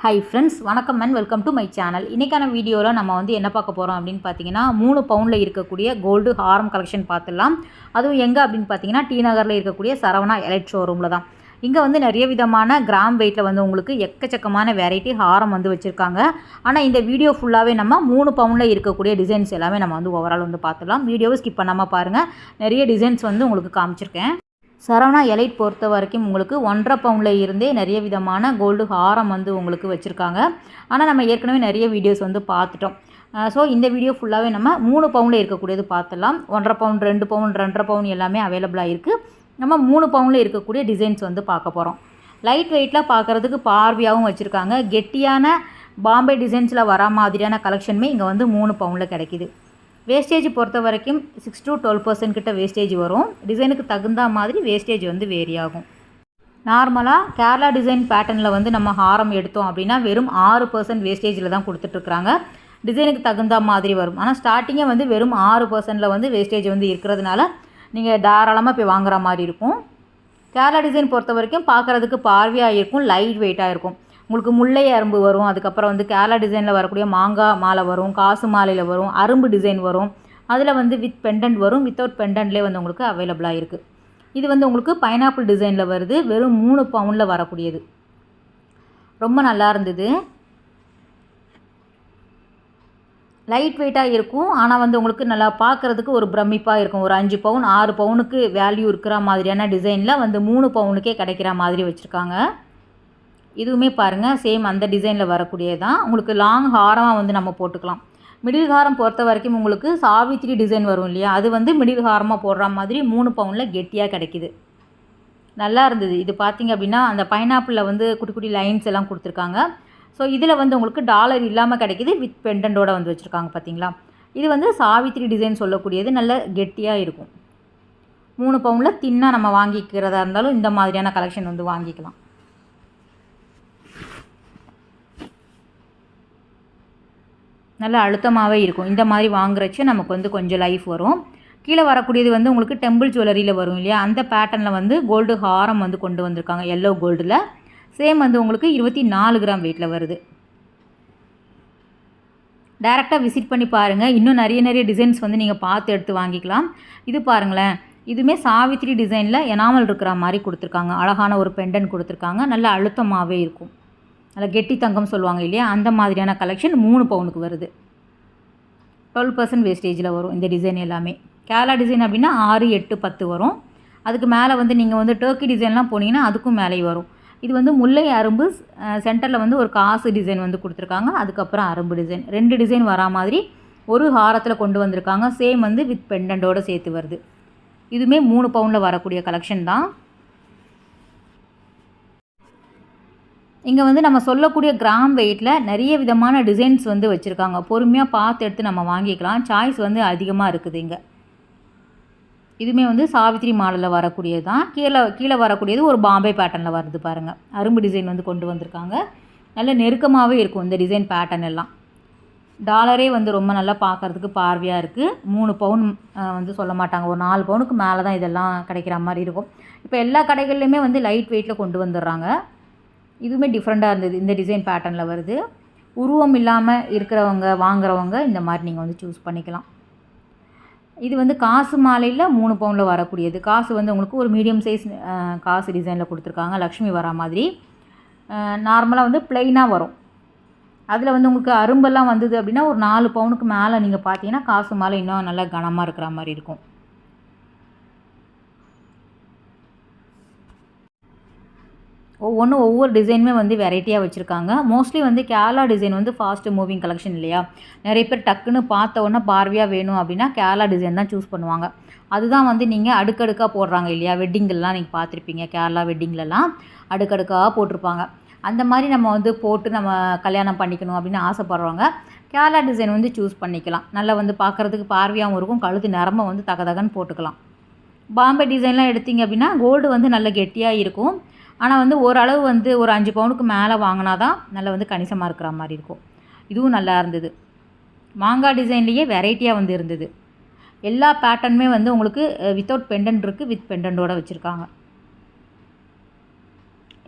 Hi friends, வணக்கம் and welcome to my channel. இன்றைக்கான வீடியோவில் நம்ம என்ன பார்க்க போகிறோம் அப்படின்னு பார்த்தீங்கன்னா, 3 பவுனில் இருக்கக்கூடிய கோல்டு ஹாரம் கலெக்ஷன் பார்த்துடலாம். அதுவும் எங்கே அப்படின்னு பார்த்தீங்கன்னா, டி நகரில் இருக்கக்கூடிய சரவணா எலைட் ஷோரூமில் தான். இங்கே நிறைய விதமான கிராம் வெயிட்டில் உங்களுக்கு எக்கச்சக்கமான வெரைட்டி ஹாரம் வச்சுருக்காங்க. ஆனால் இந்த வீடியோ ஃபுல்லாகவே நம்ம 3 பவுனில் இருக்கக்கூடிய டிசைன்ஸ் எல்லாமே நம்ம ஓவரால் பார்த்துடலாம். வீடியோவை ஸ்கிப் பண்ணாமல் பாருங்கள். நிறைய டிசைன்ஸ் உங்களுக்கு காமிச்சிருக்கேன். சரவணா எலைட் பொறுத்த வரைக்கும் உங்களுக்கு 1.5 பவுனில் இருந்தே நிறைய விதமான கோல்டு ஹாரம் உங்களுக்கு வச்சுருக்காங்க. ஆனால் நம்ம ஏற்கனவே நிறைய வீடியோஸ் பார்த்துட்டோம். ஸோ இந்த வீடியோ ஃபுல்லாகவே நம்ம 3 பவுனில் இருக்கக்கூடியது பார்த்துடலாம். 1.5 பவுன், 2 பவுன், 2.5 பவுன் எல்லாமே அவைலபிளாக இருக்குது. நம்ம 3 பவுனில் இருக்கக்கூடிய டிசைன்ஸ் பார்க்க போகிறோம். லைட் வெயிட்டில் பார்க்குறதுக்கு பார்வையாகவும் வச்சுருக்காங்க. கெட்டியான பாம்பே டிசைன்ஸில் வர மாதிரியான கலெக்ஷனுமே இங்கே 3 பவுனில் கிடைக்கிது. வேஸ்டேஜ் பொறுத்த வரைக்கும் 6 to 12% கிட்ட வேஸ்டேஜ் வரும். டிசைனுக்கு தகுந்த மாதிரி வேஸ்டேஜ் வேரி ஆகும். நார்மலாக கேரளா டிசைன் பேட்டர்னில் நம்ம ஹாரம் எடுத்தோம் அப்படின்னா வெறும் 6% வேஸ்டேஜில் தான் கொடுத்துட்ருக்குறாங்க. டிசைனுக்கு தகுந்த மாதிரி வரும். ஆனால் ஸ்டார்டிங்கே வெறும் 6%ல் வேஸ்டேஜ் இருக்கிறதுனால நீங்கள் தாராளமாக போய் வாங்குற மாதிரி இருக்கும். கேரளா டிசைன் பொறுத்த வரைக்கும் பார்க்குறதுக்கு பார்வையாக இருக்கும், லைட் வெயிட்டாக இருக்கும். உங்களுக்கு முல்லை அரும்பு வரும். அதுக்கப்புறம் கேரளா டிசைனில் வரக்கூடிய மாங்காய் மாலை வரும், காசு மாலையில் வரும், அரும்பு டிசைன் வரும். அதில் வித் பெண்டன்ட் வரும், வித்தவுட் பெண்டன்ட்லேயே உங்களுக்கு அவைலபிளாக இருக்குது. இது உங்களுக்கு பைனாப்பிள் டிசைனில் வருது. வெறும் 3 பவுனில் வரக்கூடியது. ரொம்ப நல்லா இருந்தது. லைட் வெயிட்டாக இருக்கும். ஆனால் உங்களுக்கு நல்லா பார்க்குறதுக்கு ஒரு பிரமிப்பாக இருக்கும். ஒரு 5 பவுன் 6 பவுனுக்கு வேல்யூ இருக்கிற மாதிரியான டிசைனில் 3 பவுனுக்கே கிடைக்கிற மாதிரி வச்சுருக்காங்க. இதுவுமே பாருங்கள், சேம் அந்த டிசைனில் வரக்கூடியது தான். உங்களுக்கு லாங் ஹாரமாக நம்ம போட்டுக்கலாம். மிடில் ஹாரம் பொறுத்த வரைக்கும் உங்களுக்கு சாவித்திரி டிசைன் வரும் இல்லையா, அது மிடில் ஹாரமாக போடுற மாதிரி 3 பவுனில் கெட்டியாக கிடைக்கிது. நல்லா இருந்தது. இது பார்த்திங்க அப்படின்னா அந்த பைனாப்பிளில் குட்டி குட்டி லைன்ஸ் எல்லாம் கொடுத்துருக்காங்க. ஸோ இதில் உங்களுக்கு டாலர் இல்லாமல் கிடைக்கிது, வித் பெண்டன்ட்டோடு வச்சுருக்காங்க. பார்த்திங்களா, இது சாவித்திரி டிசைன் சொல்லக்கூடியது. நல்ல கெட்டியாக இருக்கும். 3 பவுனில் தின்னாக நம்ம வாங்கிக்கிறதா இருந்தாலும் இந்த மாதிரியான கலெக்ஷன் வாங்கிக்கலாம். நல்லா அழுத்தமாகவே இருக்கும். இந்த மாதிரி வாங்குறச்சு நமக்கு கொஞ்சம் லைஃப் வரும். கீழே வரக்கூடியது உங்களுக்கு டெம்பிள் ஜுவல்லரியில் வரும் இல்லையா, அந்த பேட்டர்னில் கோல்டு ஹாரம் கொண்டு வந்திருக்காங்க. எல்லோ கோல்டில் சேம் உங்களுக்கு 24 கிராம் வெயிட்டில் வருது. டைரெக்டாக விசிட் பண்ணி பாருங்கள். இன்னும் நிறைய டிசைன்ஸ் நீங்கள் பார்த்து எடுத்து வாங்கிக்கலாம். இது பாருங்களேன், இதுவுமே சாவித்திரி டிசைனில் எனாமல் இருக்கிற மாதிரி கொடுத்துருக்காங்க. அழகான ஒரு பெண்டன் கொடுத்துருக்காங்க. நல்ல அழுத்தமாகவே இருக்கும். நல்லா கெட்டி தங்கம் சொல்லுவாங்க இல்லையா, அந்த மாதிரியான கலெக்ஷன் 3 பவுனுக்கு வருது. 12% வேஸ்டேஜில் வரும் இந்த டிசைன் எல்லாமே. கேரளா டிசைன் அப்படின்னா 6, 8, 10 வரும். அதுக்கு மேலே நீங்கள் டர்க்கி டிசைன்லாம் போனீங்கன்னா அதுக்கும் மேலே வரும். இது முல்லை அரும்பு சென்டரில் ஒரு காசு டிசைன் கொடுத்துருக்காங்க. அதுக்கப்புறம் அரும்பு டிசைன் 2 டிசைன் வரா மாதிரி ஒரு ஹாரத்தில் கொண்டு வந்திருக்காங்க. சேம் வித் பெண்டன்ட்டோடு சேர்த்து வருது. இதுவுமே 3 பவுனில் வரக்கூடிய கலெக்ஷன் தான். இங்கே நம்ம சொல்லக்கூடிய கிராம் வெயிட்டில் நிறைய விதமான டிசைன்ஸ் வச்சுருக்காங்க. பொறுமையாக பார்த்து எடுத்து நம்ம வாங்கிக்கலாம். சாய்ஸ் அதிகமாக இருக்குது இங்கே. இதுவுமே சாவித்திரி மாடலில் வரக்கூடியது தான். கீழே வரக்கூடியது ஒரு பாம்பே பேட்டர்னில் வருது பாருங்கள். அரும்பு டிசைன் கொண்டு வந்திருக்காங்க. நல்ல நெருக்கமாகவே இருக்கும் இந்த டிசைன் பேட்டர்ன் எல்லாம். டாலரே ரொம்ப நல்லா பார்க்குறதுக்கு பார்வையாக இருக்குது. 3 பவுன் சொல்ல மாட்டாங்க, ஒரு 4 பவுனுக்கு மேலே தான் இதெல்லாம் கிடைக்கிற மாதிரி இருக்கும். இப்போ எல்லா கடைகள்லையுமே லைட் வெயிட்டில் கொண்டு வந்துடுறாங்க. இதுவுமே டிஃப்ரெண்ட்டாக இருந்தது. இந்த டிசைன் பேட்டர்னில் வருது. உருவம் இல்லாமல் இருக்கிறவங்க வாங்குறவங்க இந்த மாதிரி நீங்கள் சூஸ் பண்ணிக்கலாம். இது காசு மாலையில் 3 பவுனில் வரக்கூடியது. காசு உங்களுக்கு ஒரு மீடியம் சைஸ் காசு டிசைனில் கொடுத்துருக்காங்க. லக்ஷ்மி வரா மாதிரி. நார்மலாக ப்ளைனாக வரும். அதில் உங்களுக்கு அரும்பெல்லாம் வந்தது அப்படின்னா ஒரு 4 பவுனுக்கு மேலே நீங்கள் பார்த்தீங்கன்னா காசு மாலை இன்னும் நல்லா கனமாக இருக்கிற மாதிரி இருக்கும். ஒவ்வொரு டிசைனுமே வெரைட்டியாக வச்சுருக்காங்க. Mostly Kerala design fast moving collection இல்லையா, நிறைய பேர் டக்குன்னு பார்த்த உடனே பார்வையாக வேணும் அப்படின்னா கேரளா டிசைன் தான் சூஸ் பண்ணுவாங்க. அதுதான் நீங்கள் அடுக்கடுக்காக போடுறாங்க இல்லையா, வெட்டிங்கெல்லாம் நீங்கள் பார்த்துருப்பீங்க. கேரளா வெட்டிங்லலாம் அடுக்கடுக்காக போட்டிருப்பாங்க. அந்த மாதிரி நம்ம போட்டு நம்ம கல்யாணம் பண்ணிக்கணும் அப்படின்னு ஆசைப்படுறவங்க கேரளா டிசைன் சூஸ் பண்ணிக்கலாம். நல்லா பார்க்குறதுக்கு பார்வையாகவும் இருக்கும். கழுத்து நிறம தகதகன்னு போட்டுக்கலாம். பாம்பே டிசைன்லாம் எடுத்திங்க அப்படின்னா கோல்டு நல்ல கெட்டியாக இருக்கும். ஆனால் ஓரளவு ஒரு 5 பவுனுக்கு மேலே வாங்கினா தான் நல்லா கணிசமாக இருக்கிற மாதிரி இருக்கும். இதுவும் நல்லா இருந்தது. மாங்காய் டிசைன்லேயே வெரைட்டியாக இருந்தது. எல்லா பேட்டர்னுமே உங்களுக்கு வித்தவுட் பெண்டன்ட் இருக்குது, வித் பெண்டன்ட்டோடு வச்சுருக்காங்க.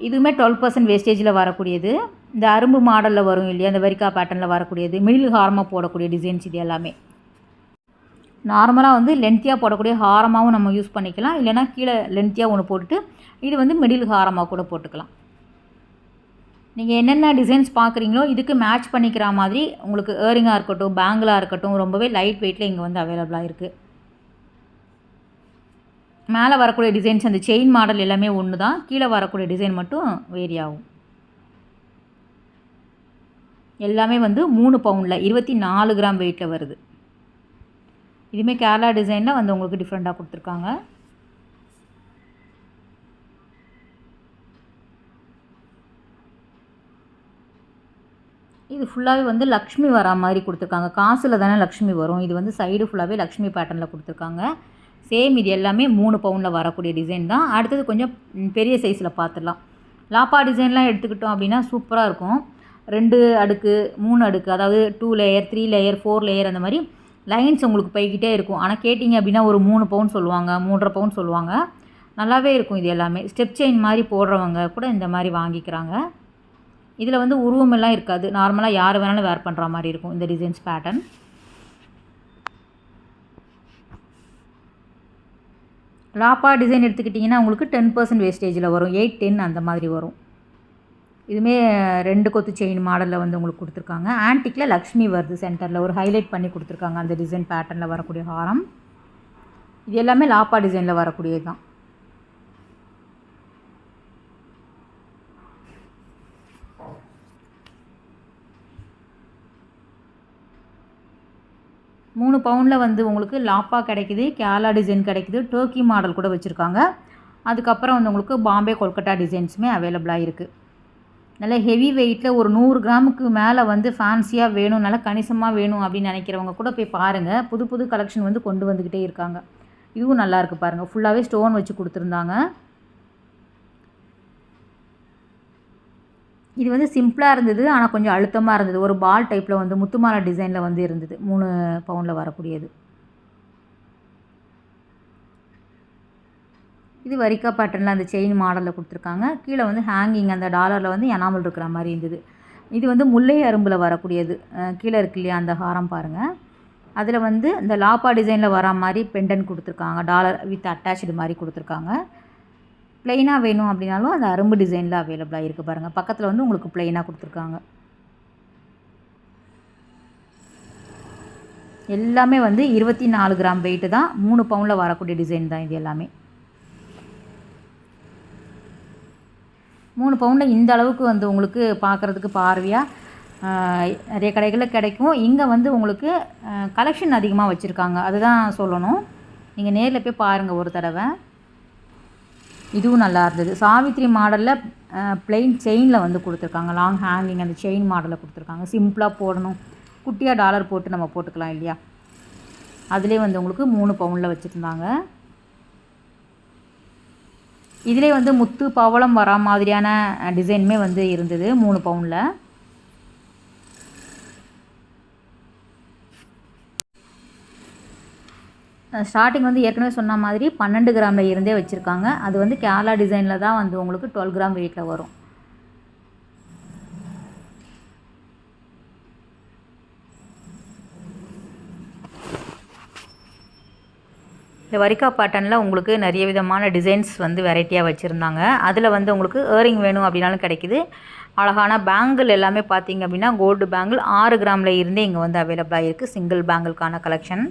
இதுவுமே 12% வேஸ்டேஜில் வரக்கூடியது. இந்த அரும்பு மாடலில் வரும் இல்லையா, இந்த வரிக்கா பேட்டர்னில் வரக்கூடியது, மிடில் ஹாரமாக போடக்கூடிய டிசைன்ஸ் இது எல்லாமே. நார்மலாக வந்து லென்த்தியாக போடக்கூடிய ஹாரமாகவும் நம்ம யூஸ் பண்ணிக்கலாம், இல்லைனா கீழே லென்த்தியாக ஒன்று போட்டுட்டு இது வந்து மிடில் ஹாரமாக கூட போட்டுக்கலாம். நீங்கள் என்னென்ன டிசைன்ஸ் பார்க்குறீங்களோ இதுக்கு மேட்ச் பண்ணிக்கிற மாதிரி உங்களுக்கு இயரிங்காக இருக்கட்டும், பேங்கிளாக இருக்கட்டும், ரொம்பவே லைட் வெயிட்டில் இங்கே வந்து அவைலபிளாக இருக்குது. மேலே வரக்கூடிய டிசைன்ஸ் அந்த செயின் மாடல் எல்லாமே ஒன்று தான், கீழே வரக்கூடிய டிசைன் மட்டும் வேரி ஆகும். எல்லாமே வந்து 3 பவுண்டில் 24 கிராம் வெயிட்டில் வருது. இதுவுமே கேரளா டிசைனில் வந்து உங்களுக்கு டிஃப்ரெண்ட்டாக கொடுத்துருக்காங்க. இது ஃபுல்லாகவே வந்து லக்ஷ்மி வரா மாதிரி கொடுத்துருக்காங்க. காசில் தானே லக்ஷ்மி வரும், இது வந்து சைடு ஃபுல்லாகவே லக்ஷ்மி பேட்டர்னில் கொடுத்துருக்காங்க. சேம் இது எல்லாமே 3 பவுண்டில் வரக்கூடிய டிசைன் தான். அடுத்தது கொஞ்சம் பெரிய சைஸில் பார்த்துடலாம். லாப்பா டிசைன்லாம் எடுத்துக்கிட்டோம் அப்படின்னா சூப்பராக இருக்கும். 2 அடுக்கு 3 அடுக்கு, அதாவது 2 லேயர் 3 லேயர் 4 லேயர் அந்த மாதிரி லைன்ஸ் உங்களுக்கு போய்கிட்டே இருக்கும். ஆனால் கேட்டிங்க அப்படின்னா ஒரு 3 பவுன் சொல்லுவாங்க, 3.5 பவுன் சொல்லுவாங்க. நல்லாவே இருக்கும் இது எல்லாமே. ஸ்டெப் செயின் மாதிரி போடுறவங்க கூட இந்த மாதிரி வாங்கிக்கிறாங்க. இதில் வந்து உருவமெல்லாம் இருக்காது, நார்மலாக யார் வேணாலும் வேர் பண்ணுற மாதிரி இருக்கும் இந்த டிசைன்ஸ் பேட்டர்ன். லாப்பா டிசைன் எடுத்துக்கிட்டிங்கன்னா உங்களுக்கு 10% வேஸ்டேஜில் வரும், 8-10 அந்த மாதிரி வரும். இதுவுமே 2 கொத்து செயின் மாடலில் வந்து உங்களுக்கு கொடுத்துருக்காங்க. ஆன்டிக்கில் லக்ஷ்மி வருது சென்டரில், ஒரு ஹைலைட் பண்ணி கொடுத்துருக்காங்க அந்த டிசைன் பேட்டர்னில் வரக்கூடிய ஹாரம். இது எல்லாமே லாப்பா டிசைனில் வரக்கூடியது தான். மூணு பவுண்டில் வந்து உங்களுக்கு லாப்பா கிடைக்குது, கேரளா டிசைன் கிடைக்குது, டர்க்கி மாடல் கூட வச்சுருக்காங்க. அதுக்கப்புறம் வந்து உங்களுக்கு பாம்பே கொல்கட்டா டிசைன்ஸுமே அவைலபிளாக இருக்குது. நல்ல ஹெவி வெயிட்டில் ஒரு 100 கிராமுக்கு மேலே வந்து ஃபேன்சியாக வேணும், நல்லா கணிசமாக வேணும் அப்படின்னு நினைக்கிறவங்க கூட போய் பாருங்கள். புது புது கலெக்ஷன் வந்து கொண்டு வந்துக்கிட்டே இருக்காங்க. இதுவும் நல்லாயிருக்கு பாருங்கள், ஃபுல்லாகவே ஸ்டோன் வச்சு கொடுத்துருந்தாங்க. இது வந்து சிம்பிளாக இருந்தது, ஆனால் கொஞ்சம் அழுத்தமாக இருந்தது. ஒரு பால் டைப்பில் வந்து முத்துமாலை டிசைனில் வந்து இருந்தது, 3 பவுண்டில் வரக்கூடியது. இது வரிக்கா பேட்டர்னில் அந்த செயின் மாடலில் கொடுத்துருக்காங்க. கீழே வந்து ஹேங்கிங் அந்த டாலரில் வந்து எனாமல் இருக்கிற மாதிரி இருந்தது. இது வந்து முல்லை அரும்பில் வரக்கூடியது. கீழே இருக்கு இல்லையா அந்த ஹாரம் பாருங்கள், அதில் வந்து இந்த லாப்பா டிசைனில் வர மாதிரி பெண்டன் கொடுத்துருக்காங்க, டாலர் வித் அட்டாச்சு மாதிரி கொடுத்துருக்காங்க. ப்ளைனாக வேணும் அப்படின்னாலும் அந்த அரும்பு டிசைனில் அவைலபிளாக இருக்குது பாருங்கள். பக்கத்தில் வந்து உங்களுக்கு ப்ளைனாக கொடுத்துருக்காங்க. எல்லாமே வந்து 24 கிராம் வெயிட்டு தான், 3 பவுண்டில் வரக்கூடிய டிசைன் தான் இது எல்லாமே. 3 பவுண்டில் இந்த அளவுக்கு வந்து உங்களுக்கு பார்க்குறதுக்கு பார்வையாக நிறைய கடைகளில் கிடைக்கும். இங்கே வந்து உங்களுக்கு கலெக்ஷன் அதிகமாக வச்சுருக்காங்க, அதுதான் சொல்லணும். நீங்கள் நேரில் போய் பாருங்கள் ஒரு தடவை. இதுவும் நல்லா இருந்தது. சாவித்ரி மாடலில் ப்ளெயின் செயினில் வந்து கொடுத்துருக்காங்க, லாங் ஹேங்கிங் அந்த செயின் மாடலில் கொடுத்துருக்காங்க. சிம்பிளாக போடணும், குட்டியாக டாலர் போட்டு நம்ம போட்டுக்கலாம் இல்லையா, அதிலே வந்து உங்களுக்கு 3 பவுண்டில் வச்சுருந்தாங்க. இதிலே வந்து முத்து பவளம் வரா மாதிரியான டிசைனுமே வந்து இருந்தது 3 பவுண்டில். ஸ்டார்டிங் வந்து ஏற்கனவே சொன்ன மாதிரி 12 கிராமில் இருந்தே வச்சுருக்காங்க. அது வந்து கேரளா டிசைனில் தான் வந்து உங்களுக்கு 12 கிராம் வெயிட்டில் வரும். இந்த வரிக்கா பேட்டர்னில் உங்களுக்கு நிறைய விதமான டிசைன்ஸ் வந்து வெரைட்டியாக வச்சுருந்தாங்க. அதில் வந்து உங்களுக்கு இயரிங் வேணும் அப்படின்னாலும் கிடைக்குது. அழகான பேங்கிள் எல்லாமே பார்த்திங்க அப்படின்னா கோல்டு பேங்கிள் 6 கிராமில் இருந்தே இங்கே வந்து அவைலபிளாக இருக்குது. சிங்கிள் பேங்கிள்கான கலெக்ஷன்.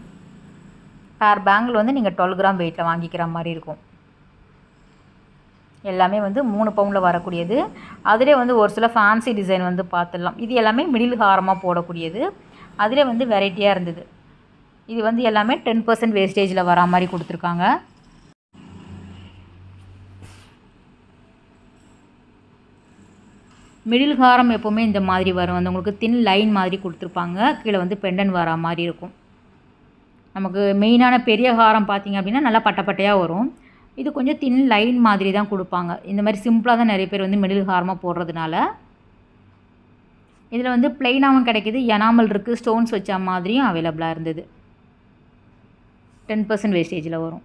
பேர் பேங்கிள் வந்து நீங்கள் 12 கிராம் வெயிட்டில் வாங்கிக்கிற மாதிரி இருக்கும். எல்லாமே வந்து 3 பவுண்டில் வரக்கூடியது. அதிலே வந்து ஒரு சில ஃபேன்சி டிசைன் வந்து பார்த்துடலாம். இது எல்லாமே மிடில் ஹாரமாக போடக்கூடியது. அதிலே வந்து வெரைட்டியாக இருந்தது. இது வந்து எல்லாமே 10% வேஸ்டேஜில் வரா மாதிரி கொடுத்துருக்காங்க. மிடில் ஹாரம் எப்போவுமே இந்த மாதிரி வரும், வந்து உங்களுக்கு தின் லைன் மாதிரி கொடுத்துருப்பாங்க. கீழே வந்து பெண்டன் வரா மாதிரி இருக்கும். நமக்கு மெயினான பெரிய ஹாரம் பார்த்திங்க அப்படின்னா நல்லா பட்டையாக வரும். இது கொஞ்சம் தின் லைன் மாதிரி தான் கொடுப்பாங்க. இந்த மாதிரி சிம்பிளாக தான் நிறைய பேர் வந்து மிடில் ஹாரமாக போடுறதுனால. இதில் வந்து ப்ளைனாகவும் கிடைக்கிது, எனாமல் இருக்குது, ஸ்டோன்ஸ் வச்ச மாதிரியும் அவைலபிளாக இருந்தது. 10% வேஸ்டேஜில் வரும்.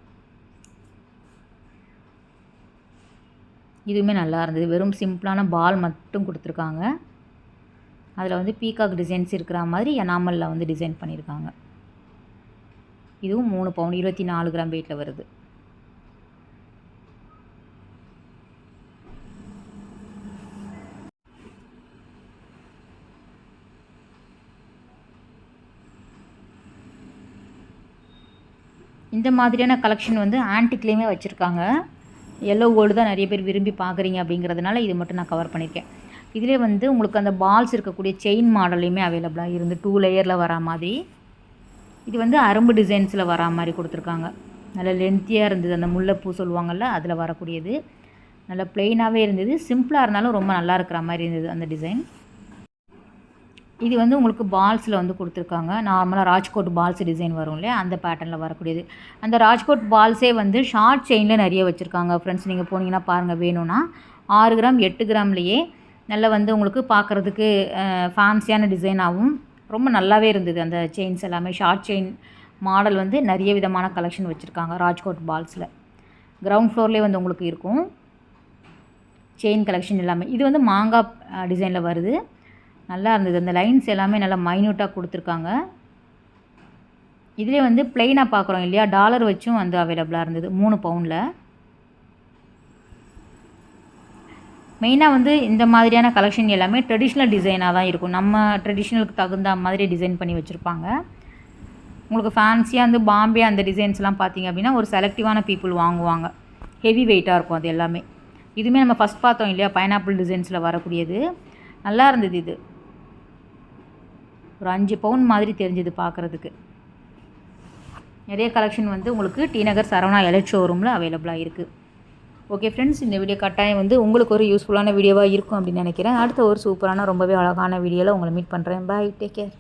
இதுவுமே நல்லா இருந்தது. வெறும் சிம்பிளான பால் மட்டும் கொடுத்துருக்காங்க. அதில் வந்து பீகாக் டிசைன்ஸ் இருக்கிற மாதிரி எனாமலில் வந்து டிசைன் பண்ணியிருக்காங்க. இதுவும் 3 பவுன் 24 கிராம் வெயிட்டில் வருது. இந்த மாதிரியான கலெக்ஷன் வந்து ஆன்டிக்லேயுமே வச்சுருக்காங்க. எல்லோ கோல்டு தான் நிறைய பேர் விரும்பி பார்க்குறீங்க அப்படிங்கிறதுனால இது மட்டும் நான் கவர் பண்ணியிருக்கேன். இதிலே வந்து உங்களுக்கு அந்த பால்ஸ் இருக்கக்கூடிய செயின் மாடல்லையுமே அவைலபிளாக இருந்து 2 லேயரில் வரா மாதிரி. இது வந்து அரும்பு டிசைன்ஸில் வரா மாதிரி கொடுத்துருக்காங்க. நல்ல லென்த்தியாக இருந்தது. அந்த முல்லைப்பூ சொல்லுவாங்கள்ல அதில் வரக்கூடியது. நல்ல ப்ளெயினாகவே இருந்தது. சிம்பிளாக இருந்தாலும் ரொம்ப நல்லா இருக்கிற மாதிரி இருந்தது அந்த டிசைன். இது வந்து உங்களுக்கு பால்ஸில் வந்து கொடுத்துருக்காங்க. நார்மலாக ராஜ்கோட் பால்ஸ் டிசைன் வரும் இல்லையா, அந்த பேட்டர்னில் வரக்கூடியது. அந்த ராஜ்கோட் பால்ஸே வந்து ஷார்ட் செயினில் நிறைய வச்சுருக்காங்க ஃப்ரெண்ட்ஸ். நீங்கள் போனீங்கன்னா பாருங்கள், வேணும்னா 6 கிராம் 8 கிராம்லேயே நல்லா வந்து உங்களுக்கு பார்க்குறதுக்கு ஃபேன்சியான டிசைனாகவும் ரொம்ப நல்லாவே இருந்தது. அந்த செயின்ஸ் எல்லாமே ஷார்ட் செயின் மாடல் வந்து நிறைய விதமான கலெக்ஷன் வச்சுருக்காங்க ராஜ்கோட் பால்ஸில். கிரவுண்ட் ஃப்ளோர்லேயே வந்து உங்களுக்கு இருக்கும் செயின் கலெக்ஷன் எல்லாமே. இது வந்து மாங்காய் டிசைனில் வருது. நல்லா இருந்தது. அந்த லைன்ஸ் எல்லாமே நல்லா மைன்யூட்டாக கொடுத்துருக்காங்க. இதிலே வந்து ப்ளெயினாக பார்க்குறோம் இல்லையா, டாலர் வச்சும் வந்து அவைலபிளாக இருந்தது 3 பவுனில். மெயினாக வந்து இந்த மாதிரியான கலெக்ஷன் எல்லாமே ட்ரெடிஷ்னல் டிசைனாக தான் இருக்கும். நம்ம ட்ரெடிஷ்னலுக்கு தகுந்த மாதிரி டிசைன் பண்ணி வச்சுருப்பாங்க. உங்களுக்கு ஃபேன்சியாக வந்து பாம்பே அந்த டிசைன்ஸ்லாம் பார்த்திங்க அப்படின்னா ஒரு செலக்டிவான பீப்புள் வாங்குவாங்க. ஹெவி வெயிட்டாக இருக்கும் அது எல்லாமே. இதுவுமே நம்ம ஃபஸ்ட் பார்த்தோம் இல்லையா, பைனாப்பிள் டிசைன்ஸில் வரக்கூடியது. நல்லா இருந்தது. இது ஒரு 5 பவுன் மாதிரி தெரிஞ்சது பார்க்குறதுக்கு. நிறைய கலெக்ஷன் வந்து உங்களுக்கு டி நகர் சரவணா எலைட் ஷோரூமில் அவைலபிளாக இருக்குது. ஓகே ஃப்ரெண்ட்ஸ், இந்த வீடியோ கட்டாயம் வந்து உங்களுக்கு ஒரு யூஸ்ஃபுல்லான வீடியோவாக இருக்கும் அப்படின்னு நினைக்கிறேன். அடுத்த ஒரு சூப்பரான ரொம்பவே அழகான வீடியோவில் உங்களை மீட் பண்ணுறேன். பாய், டேக் கேர்.